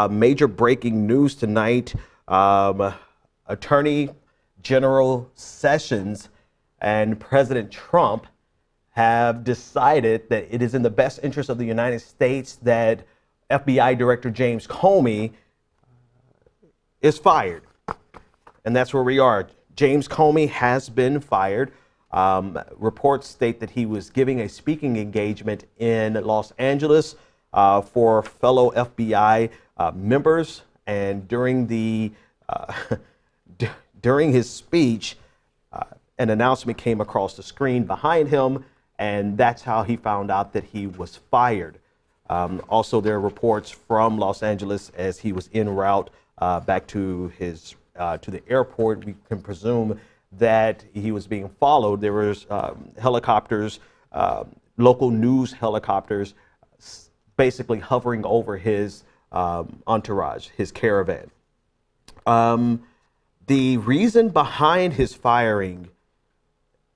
Major breaking news tonight. Attorney General Sessions and President Trump have decided that it is in the best interest of the United States that FBI Director James Comey is fired. And that's where we are. James Comey has been fired. Reports state that he was giving a speaking engagement in Los Angeles for fellow FBI members, and during the during his speech, an announcement came across the screen behind him, and that's how he found out that he was fired. Also, there are reports from Los Angeles as he was en route back to his to the airport. We can presume that he was being followed. There was helicopters, local news helicopters, basically hovering over his entourage, his caravan. The reason behind his firing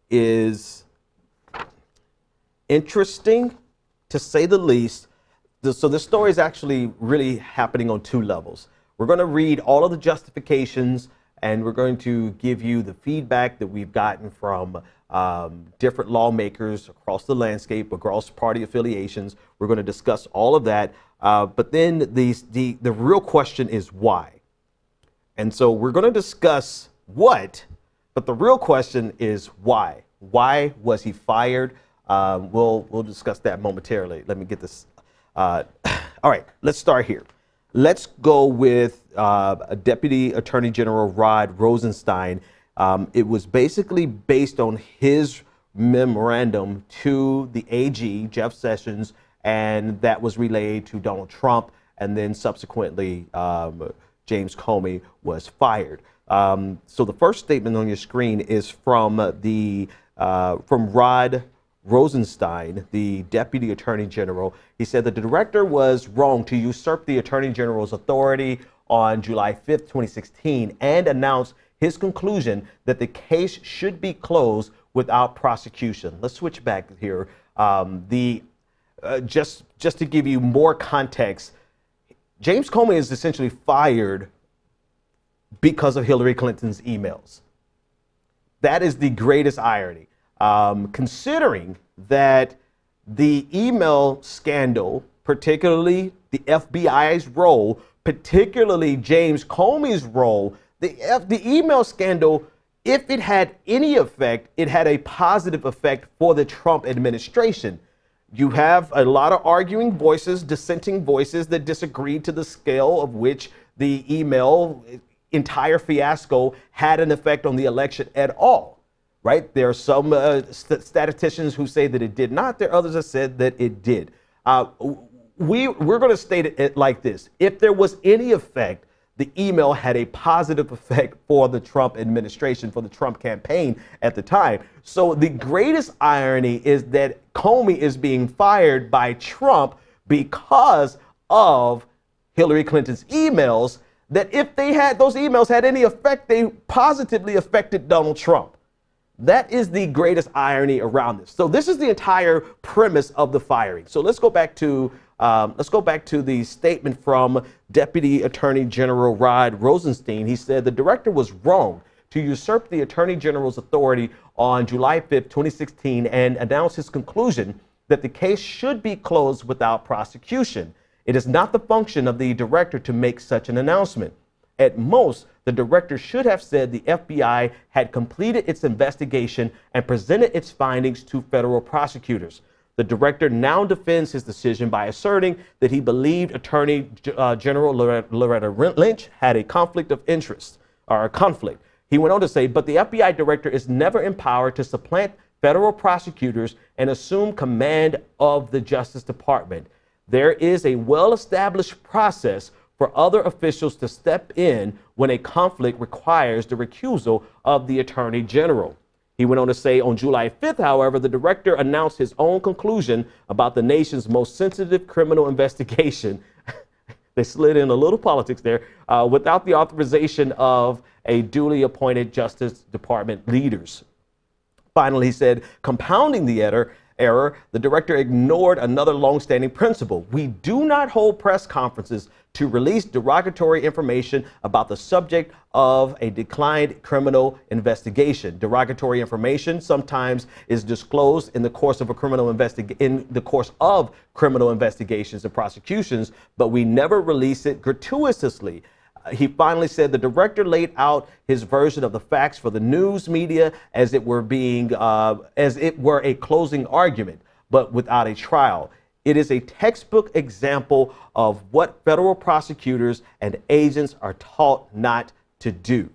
is interesting, to say the least. So this story is actually really happening on two levels. We're going to read all of the justifications, and we're going to give you the feedback that we've gotten from different lawmakers across the landscape, across party affiliations. We're going to discuss all of that. But then the real question is why. And so we're going to discuss what, but the real question is why. Why was he fired? We'll discuss that momentarily. Let me get this. All right, let's start here. Let's go with Deputy Attorney General Rod Rosenstein. It was basically based on his memorandum to the AG, Jeff Sessions, and that was relayed to Donald Trump, and then subsequently James Comey was fired. So the first statement on your screen is from Rod Rosenstein, the Deputy Attorney General. He said that the director was wrong to usurp the Attorney General's authority on July 5th, 2016, and announced his conclusion that the case should be closed without prosecution. Let's switch back here. Just to give you more context, James Comey is essentially fired because of Hillary Clinton's emails. That is the greatest irony. Considering that the email scandal, particularly the FBI's role, particularly James Comey's role, the email scandal, if it had any effect, it had a positive effect for the Trump administration. You have a lot of arguing voices, dissenting voices that disagreed to the scale of which the email entire fiasco had an effect on the election at all. Right? There are some statisticians who say that it did not. There are others that said that it did. We're going to state it like this. If there was any effect, the email had a positive effect for the Trump administration, for the Trump campaign at the time. So the greatest irony is that Comey is being fired by Trump because of Hillary Clinton's emails, that if they had those emails had any effect, they positively affected Donald Trump. That is the greatest irony around this. So this is the entire premise of the firing. So let's go back to the statement from Deputy Attorney General Rod Rosenstein. He said the director was wrong to usurp the Attorney General's authority on July 5th, 2016, and announced his conclusion that the case should be closed without prosecution. It is not the function of the director to make such an announcement. At most, the director should have said the FBI had completed its investigation and presented its findings to federal prosecutors. The director now defends his decision by asserting that he believed Attorney General Loretta Lynch had a conflict of interest, or a conflict. He went on to say, but the FBI director is never empowered to supplant federal prosecutors and assume command of the Justice Department. There is a well-established process for other officials to step in when a conflict requires the recusal of the Attorney General. He went on to say on July 5th, however, the director announced his own conclusion about the nation's most sensitive criminal investigation. They slid in a little politics there, without the authorization of a duly appointed Justice Department leaders. Finally, he said, compounding the error, the director ignored another longstanding principle. We do not hold press conferences to release derogatory information about the subject of a declined criminal investigation. Derogatory information sometimes is disclosed in the course of criminal investigations and prosecutions, but we never release it gratuitously. He finally said the director laid out his version of the facts for the news media as it were a closing argument, but without a trial. It is a textbook example of what federal prosecutors and agents are taught not to do.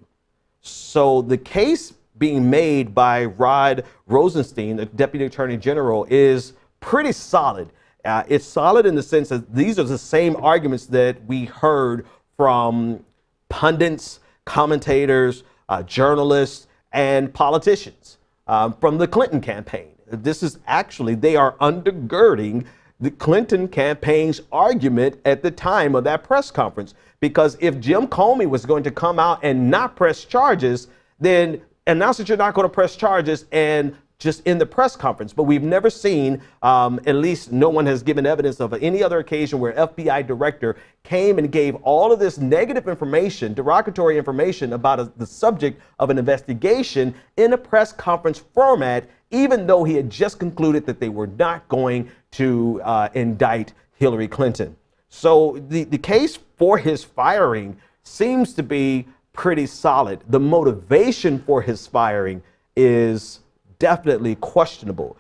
So the case being made by Rod Rosenstein, the Deputy Attorney General, is pretty solid. It's solid in the sense that these are the same arguments that we heard from pundits, commentators, journalists, and politicians from the Clinton campaign. This is actually, they are undergirding the Clinton campaign's argument at the time of that press conference. Because if Jim Comey was going to come out and not press charges, then announce that you're not going to press charges and just in the press conference. But we've never seen, at least no one has given evidence of any other occasion where FBI director came and gave all of this negative information, derogatory information about the subject of an investigation in a press conference format, even though he had just concluded that they were not going to indict Hillary Clinton. So the case for his firing seems to be pretty solid. The motivation for his firing is definitely questionable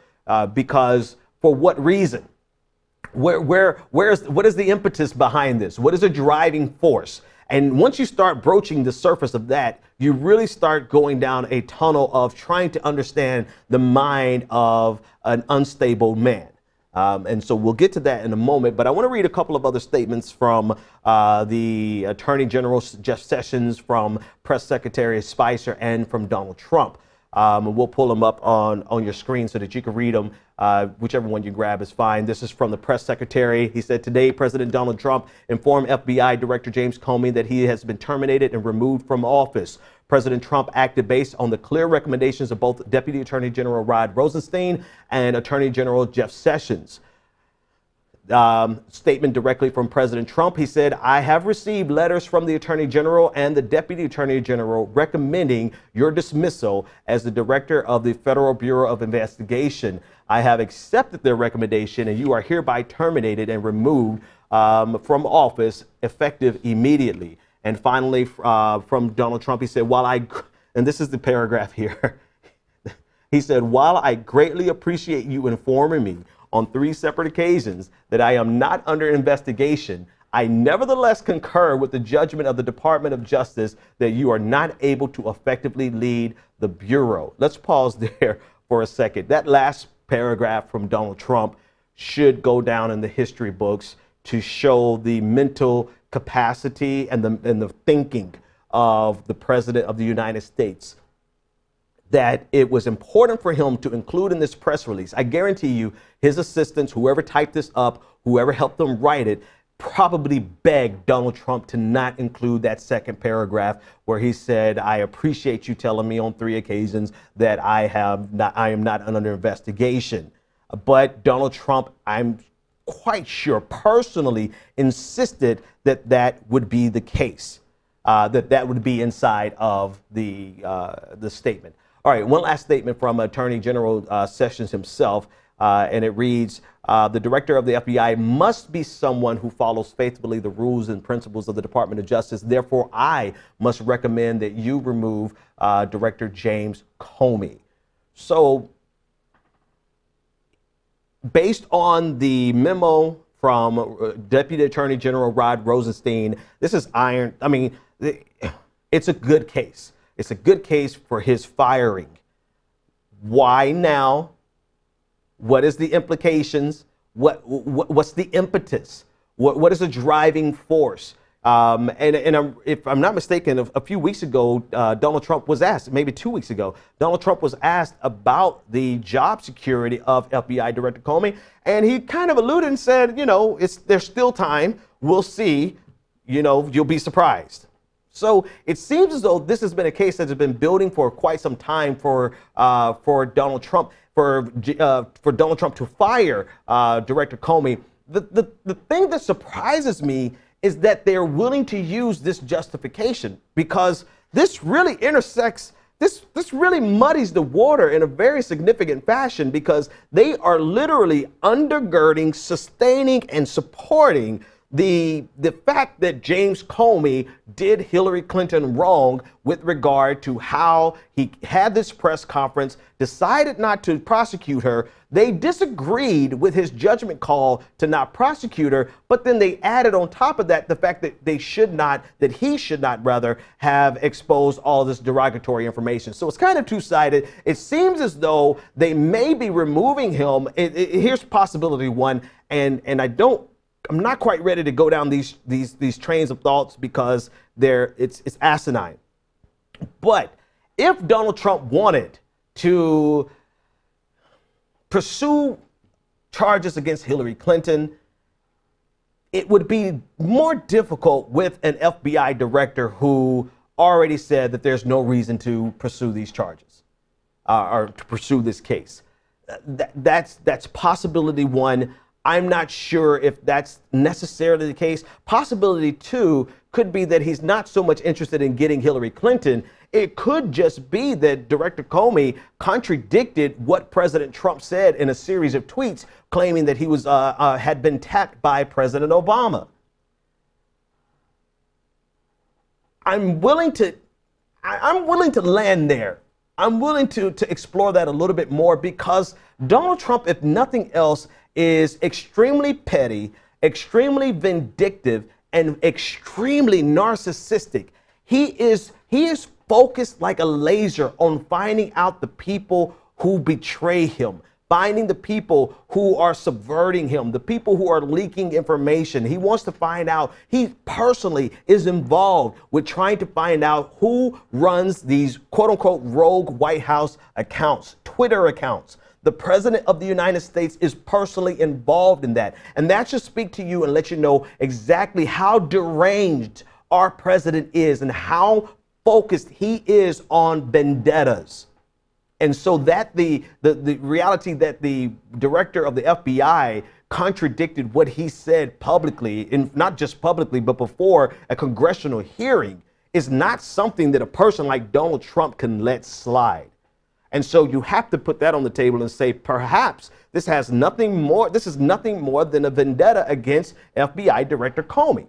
because for what reason? What is the impetus behind this? What is the driving force? And once you start broaching the surface of that, you really start going down a tunnel of trying to understand the mind of an unstable man. And so we'll get to that in a moment, but I want to read a couple of other statements from the Attorney General Jeff Sessions, from Press Secretary Spicer, and from Donald Trump. We'll pull them up on your screen so that you can read them. Whichever one you grab is fine. This is from the press secretary. He said, today, President Donald Trump informed FBI Director James Comey that he has been terminated and removed from office. President Trump acted based on the clear recommendations of both Deputy Attorney General Rod Rosenstein and Attorney General Jeff Sessions. Statement directly from President Trump. He said, I have received letters from the Attorney General and the Deputy Attorney General recommending your dismissal as the Director of the Federal Bureau of Investigation. I have accepted their recommendation and you are hereby terminated and removed from office effective immediately. And finally, from Donald Trump, he said, and this is the paragraph here. He said, while I greatly appreciate you informing me on 3 separate occasions that I am not under investigation, I nevertheless concur with the judgment of the Department of Justice that you are not able to effectively lead the Bureau. Let's pause there for a second. That last paragraph from Donald Trump should go down in the history books to show the mental capacity and the thinking of the President of the United States, that it was important for him to include in this press release. I guarantee you his assistants, whoever typed this up, whoever helped them write it, probably begged Donald Trump to not include that second paragraph where he said, I appreciate you telling me on 3 occasions that I am not under investigation. But Donald Trump, I'm quite sure, personally insisted that that would be the case, that would be inside of the statement. All right, one last statement from Attorney General Sessions himself, and it reads, the director of the FBI must be someone who follows faithfully the rules and principles of the Department of Justice. Therefore, I must recommend that you remove Director James Comey. So, based on the memo from Deputy Attorney General Rod Rosenstein, this is iron. I mean, it's a good case. It's a good case for his firing. Why now? What is the implications? What's the impetus? What is the driving force? If I'm not mistaken, a few weeks ago, Donald Trump was asked, maybe 2 weeks ago, Donald Trump was asked about the job security of FBI Director Comey, and he kind of alluded and said, you know, there's still time. We'll see. You know, you'll be surprised. So it seems as though this has been a case that has been building for quite some time for Donald Trump. for Donald Trump to fire Director Comey. The thing that surprises me is that they're willing to use this justification, because this really intersects, this really muddies the water in a very significant fashion, because they are literally undergirding, sustaining, and supporting the fact that James Comey did Hillary Clinton wrong with regard to how he had this press conference, decided not to prosecute her. They disagreed with his judgment call to not prosecute her, but then they added on top of that the fact that he should not have exposed all this derogatory information. So it's kind of two-sided. It seems as though they may be removing him. Here's possibility one, and I'm not quite ready to go down these trains of thoughts, because it's asinine. But if Donald Trump wanted to pursue charges against Hillary Clinton, it would be more difficult with an FBI director who already said that there's no reason to pursue these charges or to pursue this case. That's possibility one. I'm not sure if that's necessarily the case. Possibility two could be that he's not so much interested in getting Hillary Clinton. It could just be that Director Comey contradicted what President Trump said in a series of tweets, claiming that he had been tapped by President Obama. I'm willing to land there. I'm willing to explore that a little bit more, because Donald Trump, if nothing else, is extremely petty, extremely vindictive, and extremely narcissistic. He is focused like a laser on finding out the people who betray him, finding the people who are subverting him, the people who are leaking information. He wants to find out. He personally is involved with trying to find out who runs these quote unquote rogue White House accounts, Twitter accounts. The president of the United States is personally involved in that. And that should speak to you and let you know exactly how deranged our president is and how focused he is on vendettas. And so that the reality that the director of the FBI contradicted what he said publicly, and not just publicly, but before a congressional hearing, is not something that a person like Donald Trump can let slide. And so you have to put that on the table and say, perhaps this is nothing more than a vendetta against FBI Director Comey.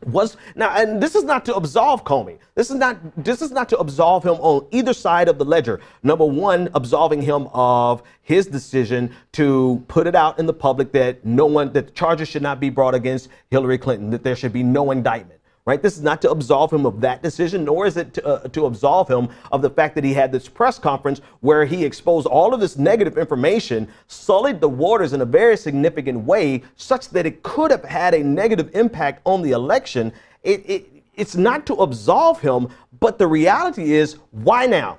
And this is not to absolve Comey. This is not to absolve him on either side of the ledger. Number one, absolving him of his decision to put it out in the public that that charges should not be brought against Hillary Clinton, that there should be no indictment. Right? This is not to absolve him of that decision, nor is it to absolve him of the fact that he had this press conference where he exposed all of this negative information, sullied the waters in a very significant way, such that it could have had a negative impact on the election. It's not to absolve him, but the reality is, why now?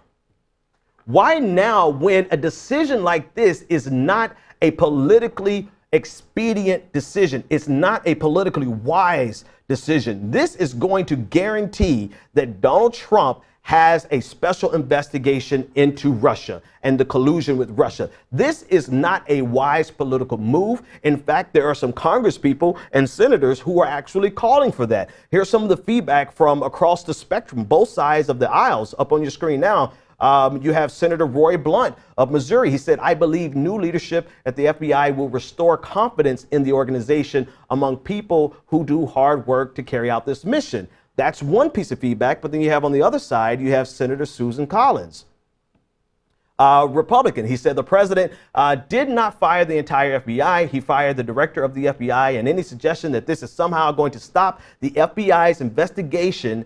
Why now, when a decision like this is not a politically expedient decision? It's not a politically wise decision. This is going to guarantee that Donald Trump has a special investigation into Russia and the collusion with Russia. This is not a wise political move. In fact, there are some Congress people and senators who are actually calling for that. Here's some of the feedback from across the spectrum, both sides of the aisles, up on your screen now. You have Senator Roy Blunt of Missouri. He said, "I believe new leadership at the FBI will restore confidence in the organization among people who do hard work to carry out this mission." That's one piece of feedback. But then you have on the other side, you have Senator Susan Collins, Republican. He said the president did not fire the entire FBI. He fired the director of the FBI, and any suggestion that this is somehow going to stop the FBI's investigation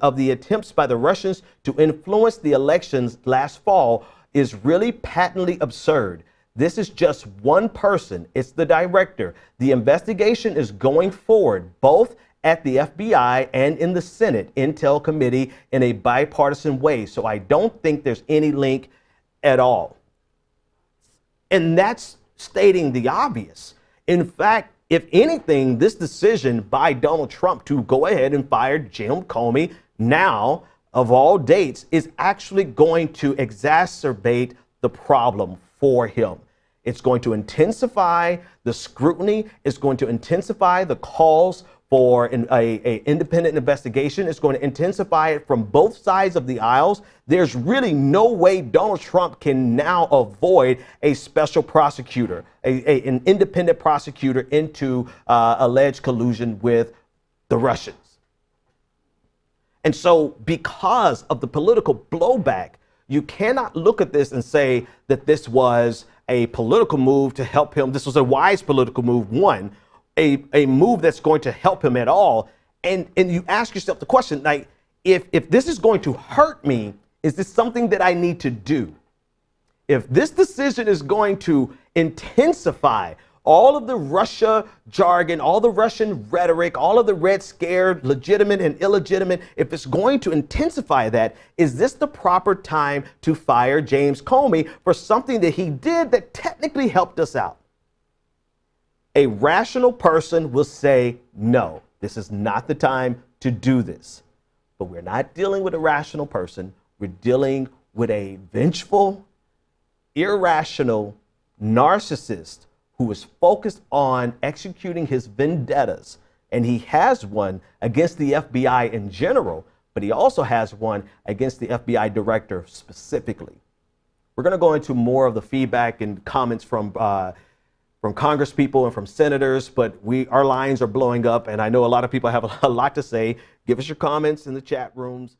of the attempts by the Russians to influence the elections last fall is really patently absurd. This is just one person. It's the director. The investigation is going forward, both at the FBI and in the Senate Intel Committee, in a bipartisan way. So I don't think there's any link at all. And that's stating the obvious. In fact, if anything, this decision by Donald Trump to go ahead and fire Jim Comey now of all dates, is actually going to exacerbate the problem for him. It's going to intensify the scrutiny. It's going to intensify the calls for an independent investigation. It's going to intensify it from both sides of the aisles. There's really no way Donald Trump can now avoid a special prosecutor, an independent prosecutor into alleged collusion with the Russians. And so because of the political blowback, you cannot look at this and say that this was a political move to help him. This was a wise political move, one, a move that's going to help him at all. And you ask yourself the question, like, if this is going to hurt me, is this something that I need to do? If this decision is going to intensify all of the Russia jargon, all the Russian rhetoric, all of the Red Scare, legitimate and illegitimate, if it's going to intensify that, is this the proper time to fire James Comey for something that he did that technically helped us out? A rational person will say, no, this is not the time to do this. But we're not dealing with a rational person. We're dealing with a vengeful, irrational narcissist who is focused on executing his vendettas. And he has one against the FBI in general, but he also has one against the FBI director specifically. We're going to go into more of the feedback and comments from Congress people and from senators, but our lines are blowing up, and I know a lot of people have a lot to say. Give us your comments in the chat rooms.